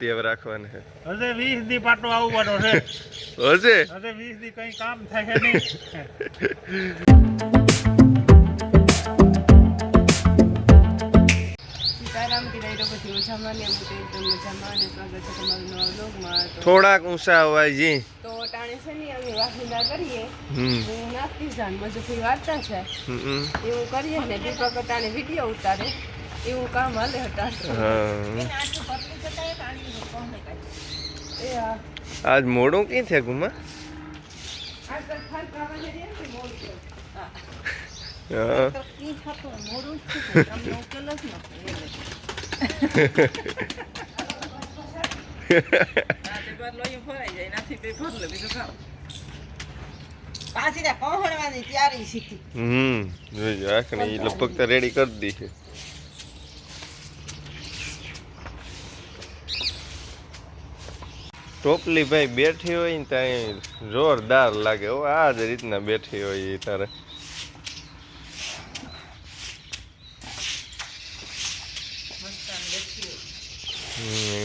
તેવ રાખવાને છે હજે 20 દી પાટો આવવાનો છે હજે 20 દી કઈ કામ થાય નહીં સીતારામ કીધા તો પછી મજામાં ને અમુક એકદમ મજામાં અને સ્વાગત છે તમારું નવા વ્લોગમાં થોડાક ઊંચા અવાજી તો ટાણે છે ને અમે વાહિંદા કરીએ હું નાખતી જાન મજુફી વાર્તા છે એવું કરીએ ને દીપક ટાણે વિડીયો ઉતારે એવું કામ હાલે હતા આજ મોડું કઈ થયા ગુમા લગભગ તો રેડી કરી દી છે ટોપલી ભાઈ બેઠી હોય ને ત્યાં જોરદાર લાગે હો આ જ રીતના બેઠી હોય એ તારે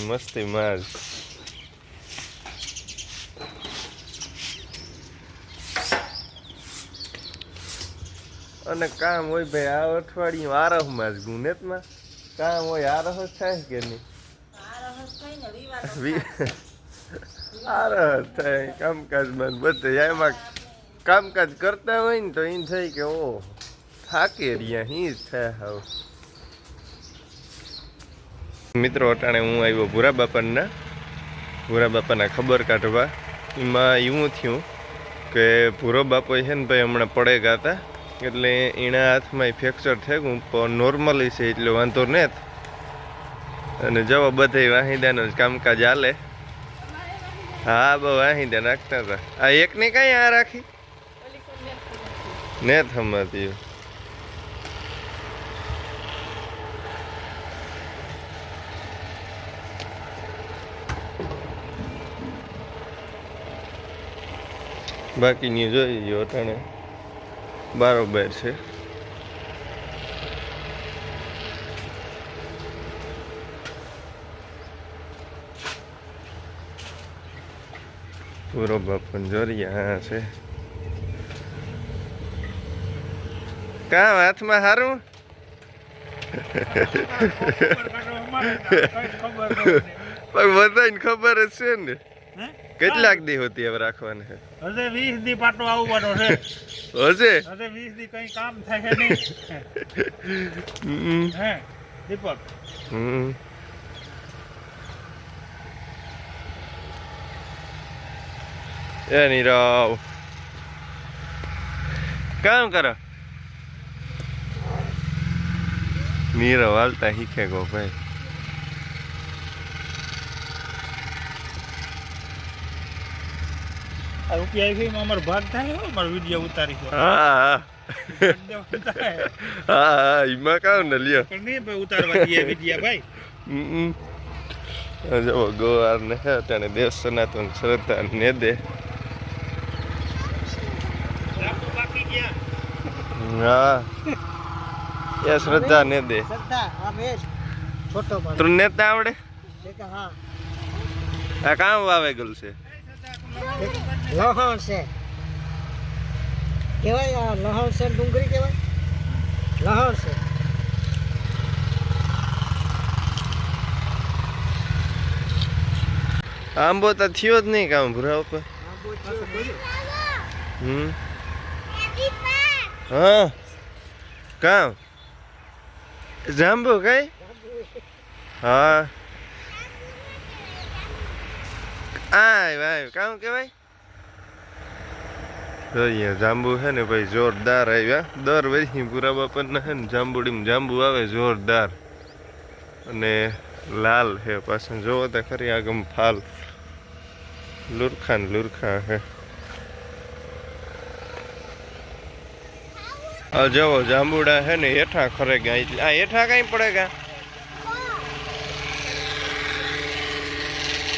મસ્તી માર અને કામ હોય ભાઈ આ અઠવાડિયું આરહમાં જ ગુનેતમાં કામ હોય આરહ જ થાય કે નહીં આરહ થાય કામકાજમાં બધે એમાં કામકાજ કરતા હોય ને તો એમ થાય કે ઓ થાકે રહ્યા हीं જ થાય હાવ મિત્રો અટાણે હું આવ્યો ભૂરા બાપાના ખબર કાઢવા એમાં એવું થયું કે ભૂરો બાપો છે ને ભાઈ હમણાં પડે ગયા હતા એટલે એના હાથમાં ફ્રેક્ચર થયું પણ નોર્મલી છે એટલે વાંધો નહીં અને જવા બધા વાહિંદાનો જ કામકાજ હાલે હા બહુ વાહિંદા નાખતા હતા આ એકને કઈ આ રાખી ને થમાતી બાકીની જોઈ ગયો અટાણે બારોબાર છે પૂરો બાપન જોરિયા હા છે કામ હાથમાં સારું પણ બધાને ખબર જ છે ને કેટલાક દી હોતી હવે રાખવાના છે હજે 20 દી પાટો આવવાનો છે હજે 20 દી કઈ કામ થાય નહીં હે દીપક એ નીરવ કામ કરો નીરવ હાલતા શીખે ગો ભાઈ આ રૂપિયા આવી ગઈ અમારો ભાગ થાય હો મારો વિડિયો ઉતારી ગયો હા હા એમાં કામ ને લ્યો પણ નહીં ભાઈ ઉતારવા દે વિડિયા ભાઈ જો ગોવાર ને અટાણે દેશ સનાતન શ્રદ્ધા ને દે હા એ શ્રદ્ધા ને દે તું નેતા આવડે આ કામ વાવે ગયું છે લહણ છે કેવાય લહણ છે ડુંગળી કેવાય લહણ છે આંબો તો થયો જ નહીં કામ ભૂરા ઉપર હા કામ જાંબુ કઈ હા આય કામ કેવાય જોઈએ જાંબુ છે ને ભાઈ જોરદાર આવ્યા દર વર્ષે પૂરા બાપાને છે ને જાંબુડીમાં જાંબુ આવે જોરદાર અને લાલ છે પાછળ જોવો તો ખરી આગમ ફાલ લુરખા ને લુરખા છે જવો જાંબુડા છે ને હેઠા ખરે ગયા એટલે આ હેઠા કઈ પડે ગયા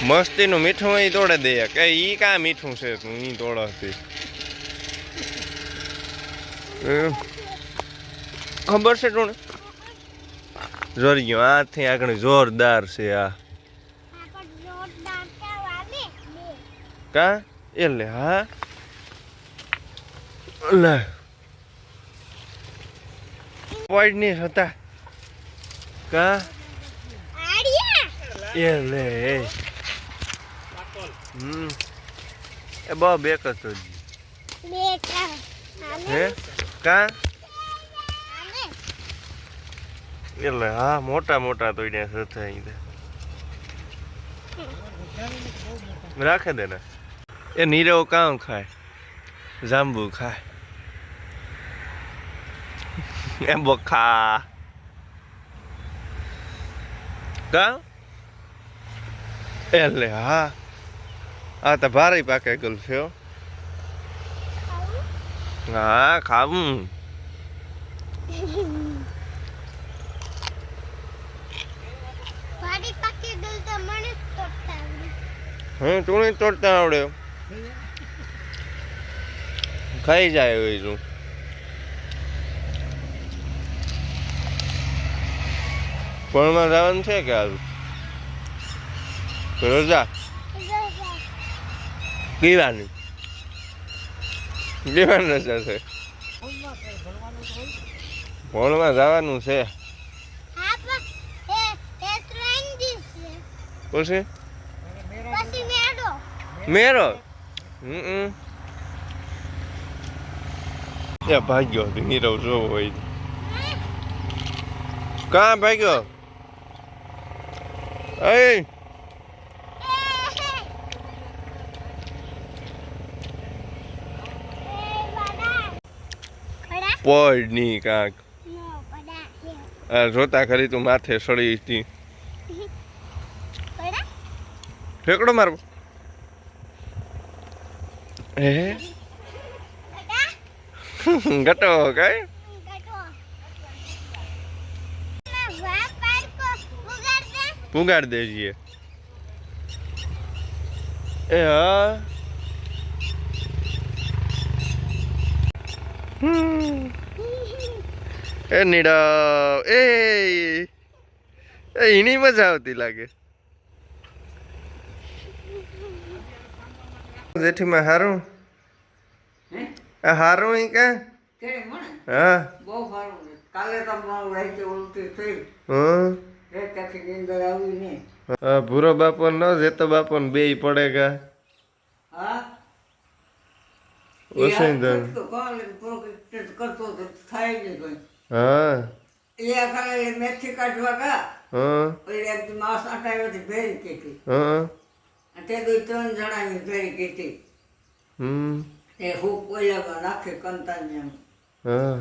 મસ્તીનું મીઠું અહીં તોડે દે કે ઈ કા મીઠું છે તું ઈ તોડતી ખબર છે તું જોરી ગયો આથી આગળ જોરદાર છે આ કા એટલે હા લે પોઈડ ની હતા કા એટલે એ બહુ બેક હતો હે કા એટલે હા મોટા મોટા તો એને હતા રાખે દે ને એ નીરવ કામ ખાય જાંબુ ખાય એ બોખા કા એટલે હા આ તો ભારે પાકે ગયું છે હા ખાવું હું તું નહીં તોડતા આવડે ખાઈ જાય હોય તું પણમાં જવાનું છે કે હાલ રજા પીવાની પીવાની રજા છે ભણવા જવાનું છે પછી મેરો એ ભાગ્યો નીરવ જોવો હોય કાં ભાગ્યો એ પડ ની કાંક જોતા ખરી તું માથે સડી હતી ફેકડો મારવો હે ગટો કઈ પુગાડ દેજીએ એ હા એ નીડા એ એની મજા આવતી લાગે જેઠીમાં હારું હારું ઈ કે હા બહુ સારું છે કાલે તમારું રાતે ઉલટી થઈ હા ત્યાંથી નીંદર આવી નહીં ભૂરો બાપો ન જેતો બાપો ને બે પડેગા હા ઓછું કરતો તો થાય નહીં કોઈ હા એ ખાલી મેથી કાઢવા ગયા હા એટલે એક માસ આટાવ્યો ભેરી કીધી હા તે દુઈ 3 જણાની ભેરી કીધી એ હું કોયલામાં નાખી કંતાની એમ હા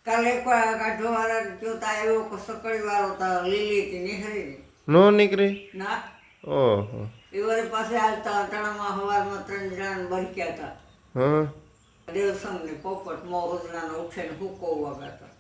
કાલે એક કાઢવા વાળા જોતા એવો સકડી વાળો તા લીલી હતી નીકળી નો નીકળી ના ઓહો એ વળી પાસે આવતા અટાણામાં સવારમાં 3 જણાને બરક્યા હતા હા દેવસંગ ને પોપટ મોહજના ઉઠીને હુકો વગાતા